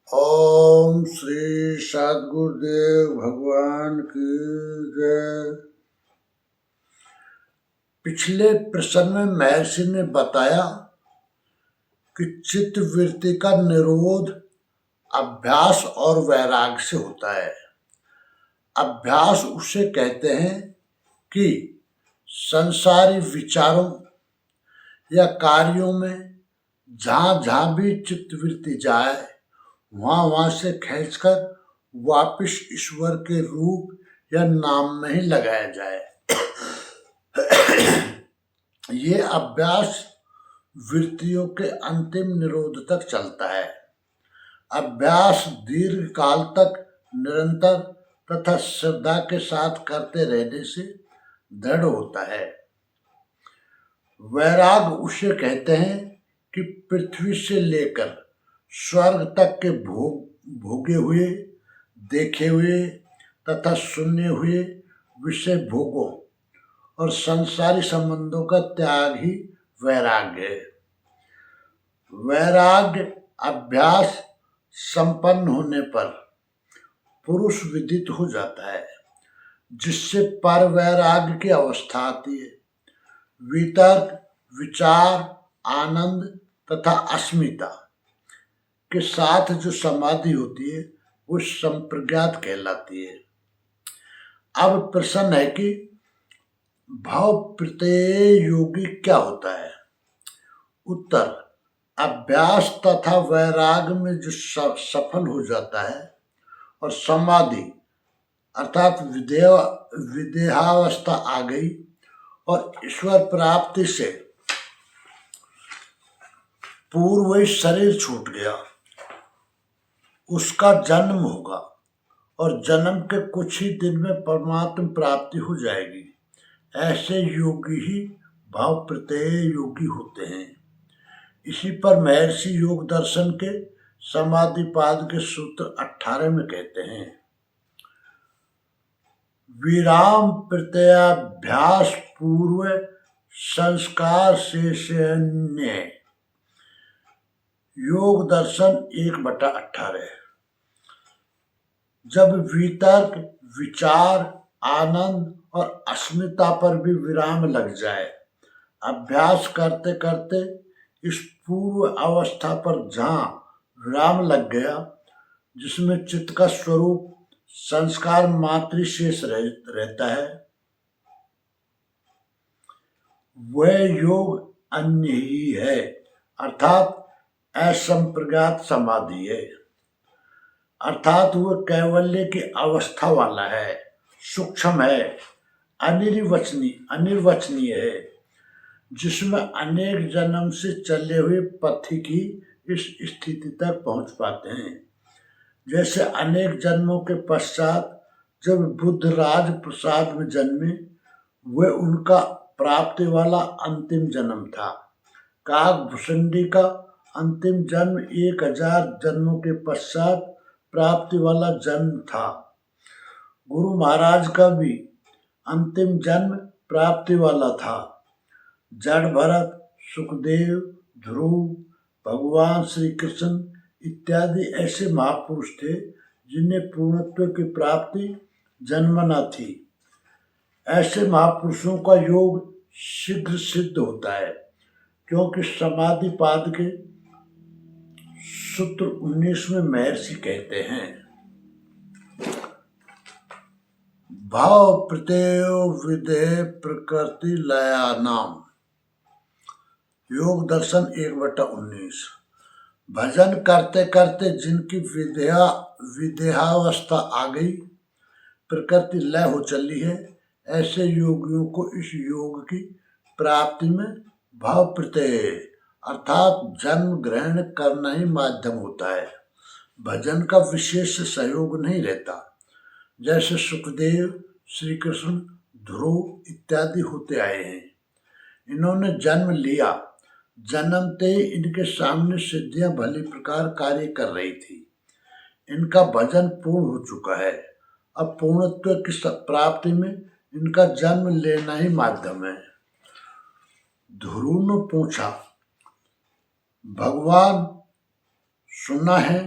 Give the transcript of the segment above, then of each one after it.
ओम श्री सद्गुरुदेव भगवान की जय। पिछले प्रश्न में महर्षि ने बताया कि चित्त वृत्ति का निरोध अभ्यास और वैराग्य से होता है। अभ्यास उसे कहते हैं कि संसारी विचारों या कार्यों में जहाँ जहाँ भी चित्तवृत्ति जाए वहाँ से खींचकर वापिस ईश्वर के रूप या नाम में ही लगाया जाए। ये अभ्यास वृत्तियों के अंतिम निरोध तक चलता है। अभ्यास दीर्घ काल तक निरंतर तथा श्रद्धा के साथ करते रहने से दृढ़ होता है। वैराग उसे कहते हैं कि पृथ्वी से लेकर स्वर्ग तक के भोगे हुए, देखे हुए तथा सुने हुए विषय भोगों और संसारी संबंधों का त्याग ही वैराग्य है। वैराग्य अभ्यास संपन्न होने पर पुरुष विदित हो जाता है, जिससे पर वैराग्य की अवस्था आती है। वितर्क, विचार, आनंद तथा अस्मिता के साथ जो समाधि होती है वो संप्रज्ञात कहलाती है। अब प्रश्न है कि भाव प्रत्यय योगी क्या होता है? उत्तर, अभ्यास तथा वैराग में जो सफल हो जाता है और समाधि अर्थात विदेहावस्था आ गई और ईश्वर प्राप्ति से पूर्व ही शरीर छूट गया, उसका जन्म होगा और जन्म के कुछ ही दिन में परमात्मा प्राप्ति हो जाएगी। ऐसे योगी ही भाव प्रत्यय योगी होते हैं। इसी पर महर्षि योग दर्शन के समाधिपाद के सूत्र 18 में कहते हैं, विराम प्रत्ययाभ्यास पूर्व संस्कार शेषन्य। योग दर्शन 1/18। जब वितर्क, विचार, आनंद और अस्मिता पर भी विराम लग जाए, अभ्यास करते करते इस पूर्व अवस्था पर जहाँ विराम लग गया, जिसमें चित्त का स्वरूप संस्कार मात्र शेष रहता है, वह योग अन्य ही है, अर्थात असंप्रज्ञात समाधि है। अर्थात वह कैवल्य की अवस्था वाला है, सूक्ष्म है, अनिर्वचनीय है, जिसमें अनेक जन्म से चले हुए पथिक ही इस स्थिति तक पहुंच पाते हैं। जैसे अनेक जन्मों के पश्चात जब बुद्ध राज प्रसाद में जन्मे, वह उनका प्राप्ति वाला अंतिम जन्म था। काकभूषुंडी का अंतिम जन्म 1000 जन्मों के पश्चात प्राप्ति वाला जन्म था। गुरु महाराज का भी अंतिम जन्म प्राप्ति वाला था। जड़ भरत, सुखदेव, ध्रुव, भगवान श्री कृष्ण इत्यादि ऐसे महापुरुष थे जिन्हें पूर्णत्व की प्राप्ति जन्मना थी। ऐसे महापुरुषों का योग शीघ्र सिद्ध होता है, क्योंकि समाधि पाद के सूत्र 19 में महर्षि कहते हैं, भाव प्रत्यय विधेय प्रकृति लया नाम। योग दर्शन 1/19। भजन करते करते जिनकी विदेहावस्था आ गई, प्रकृति लय हो चली है, ऐसे योगियों को इस योग की प्राप्ति में भाव प्रत्यय अर्थात जन्म ग्रहण करना ही माध्यम होता है। भजन का विशेष सहयोग नहीं रहता। जैसे सुखदेव, श्री कृष्ण, ध्रुव इत्यादि होते आए हैं। इन्होंने जन्म लिया, जन्मते ही इनके सामने सिद्धियां भली प्रकार कार्य कर रही थी। इनका भजन पूर्ण हो चुका है। अब पूर्णत्व की प्राप्ति में इनका जन्म लेना ही माध्यम है। ध्रुव ने पूछा, भगवान सुना है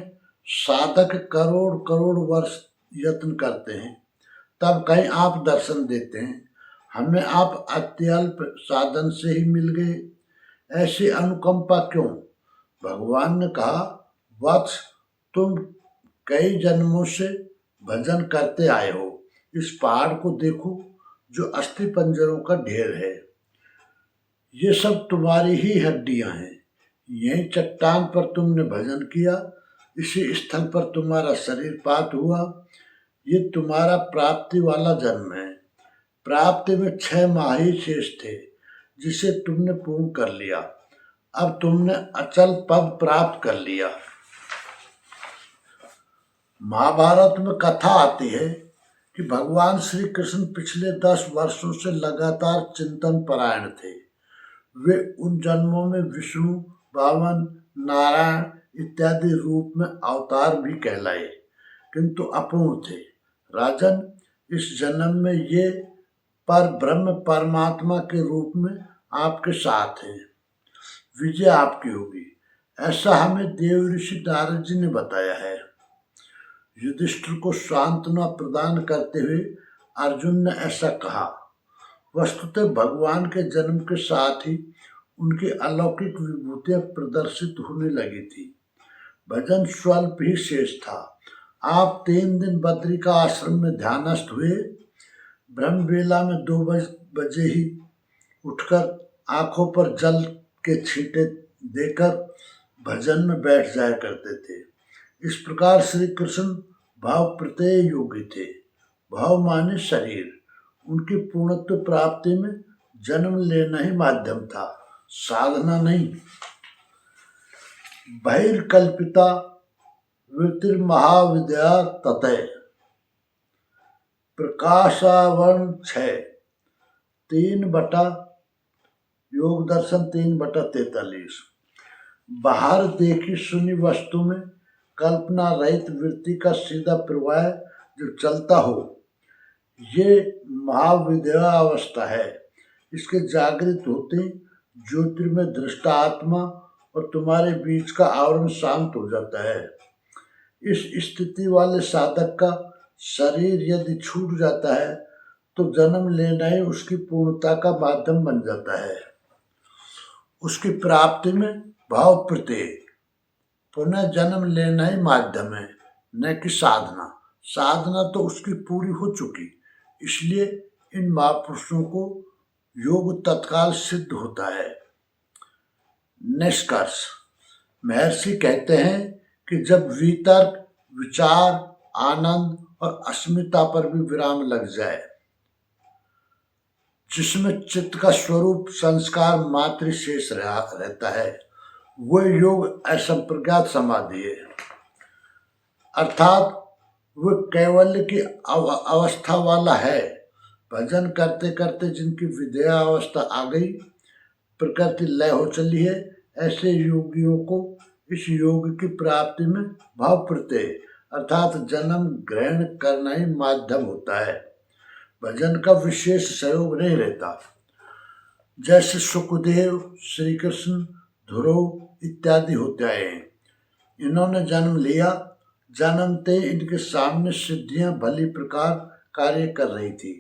साधक करोड़ करोड़ वर्ष यत्न करते हैं, तब कहीं आप दर्शन देते हैं। हमें आप अत्यल्प साधन से ही मिल गए, ऐसी अनुकंपा क्यों? भगवान ने कहा, वत्स, तुम कई जन्मों से भजन करते आए हो। इस पहाड़ को देखो जो अस्थि पंजरों का ढेर है। ये सब तुम्हारी ही हड्डियां हैं। यही चट्टान पर तुमने भजन किया, इसी स्थल पर तुम्हारा शरीर पात हुआ। ये तुम्हारा प्राप्ति वाला जन्म है। प्राप्ति में 6 माह ही शेष थे, जिसे तुमने पूर्ण कर लिया। अब तुमने अचल पद प्राप्त कर लिया। महाभारत में कथा आती है कि भगवान श्री कृष्ण पिछले 10 वर्षों से लगातार चिंतन परायण थे। वे उन जन्मों में विष्णु, वामन, नारायण इत्यादि रूप में अवतार भी कहलाए, किंतु अपूर्ण थे। राजन, इस जन्म में ये पर ब्रह्म परमात्मा के रूप में आपके साथ हैं। विजय आपकी होगी, ऐसा हमें देव ऋषि नारद जी ने बताया है। युधिष्ठिर को सांत्वना प्रदान करते हुए अर्जुन ने ऐसा कहा। वस्तुतः भगवान के जन्म के साथ ही उनकी अलौकिक विभूतियां प्रदर्शित होने लगी थी। भजन स्वल्प ही शेष था। आप 3 दिन बद्री का आश्रम में ध्यानस्थ हुए। ब्रह्म वेला में 2 बजे ही उठकर आंखों पर जल के छींटे देकर भजन में बैठ जाया करते थे। इस प्रकार श्री कृष्ण भाव प्रत्यय योगी थे। भाव माने शरीर। उनकी पूर्णत्व प्राप्ति में जन्म लेना ही माध्यम था, साधना नहीं। बहिर्कल्पिता वृत्तिर्महाविद्या ततः। प्रकाशावरण 6 3 बटा योग दर्शन 3/43। बाहर देखी सुनी वस्तु में कल्पना रहित वृत्ति का सीधा प्रवाह जो चलता हो, ये महाविद्या अवस्था है। इसके जागृत होते ज्योतिर्मय दृष्टा आत्मा और तुम्हारे बीच का आवरण शांत हो जाता है। इस स्थिति वाले साधक का शरीर यदि छूट जाता है तो जन्म लेना ही उसकी पूर्णता का माध्यम बन जाता है। उसकी प्राप्ति में भाव प्रत्यय, पुनः जन्म लेना ही माध्यम है, न कि साधना। साधना तो उसकी पूरी हो चुकी, इसलिए इन महापुरुषों को योग तत्काल सिद्ध होता है। निष्कर्ष, महर्षि कहते हैं कि जब वितर्क, विचार, आनंद और अस्मिता पर भी विराम लग जाए, जिसमें चित्त का स्वरूप संस्कार मात्र शेष रहता है, वह योग असंप्रज्ञात समाधि है। अर्थात वह कैवल्य की अवस्था वाला है। भजन करते करते जिनकी विद्या अवस्था आ गई, प्रकृति लय हो चली है, ऐसे योगियों को इस योग की प्राप्ति में भाव प्रत्यय अर्थात जन्म ग्रहण करना ही माध्यम होता है। भजन का विशेष सहयोग नहीं रहता। जैसे सुखदेव, श्री कृष्ण, ध्रुव इत्यादि होते आए हैं। इन्होंने जन्म लिया, जन्मते इनके सामने सिद्धियां भली प्रकार कार्य कर रही थी।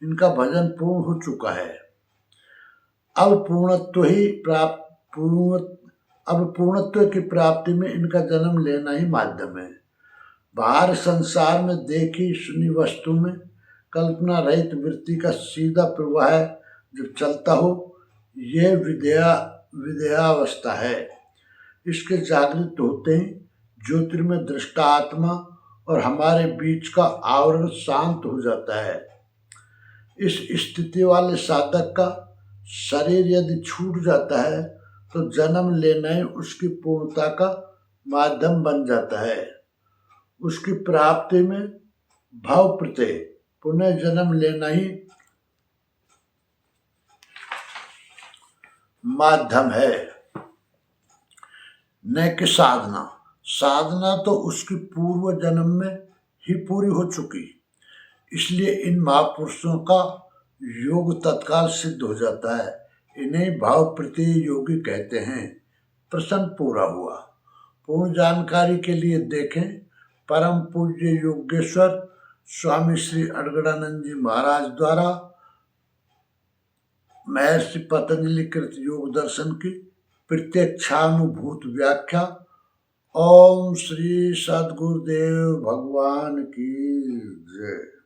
इनका भजन पूर्ण हो चुका है। अब पूर्णत्व की प्राप्ति में इनका जन्म लेना ही माध्यम है। बाहर संसार में देखी सुनी वस्तु में कल्पना रहित वृत्ति का सीधा प्रवाह जब चलता हो, यह विद्यावस्था है। इसके जागृत होते ही ज्योतिर्मय दृष्टा आत्मा और हमारे बीच का आवरण शांत हो जाता है। इस स्थिति वाले साधक का शरीर यदि छूट जाता है तो जन्म लेना ही उसकी पूर्णता का माध्यम बन जाता है। उसकी प्राप्ति में भाव प्रत्यय, पुनः जन्म लेना ही माध्यम है, न कि साधना। साधना तो उसकी पूर्व जन्म में ही पूरी हो चुकी, इसलिए इन महापुरुषों का योग तत्काल सिद्ध हो जाता है। इन्हें भाव प्रत्यय योगी कहते हैं। प्रसंग पूरा हुआ। पूर्ण जानकारी के लिए देखें परम पूज्य योगेश्वर स्वामी श्री अड़गड़ानंद जी महाराज द्वारा महर्षि पतंजलि कृत योग दर्शन की प्रत्यक्षानुभूत व्याख्या। ओम श्री सद्गुरुदेव भगवान की जय।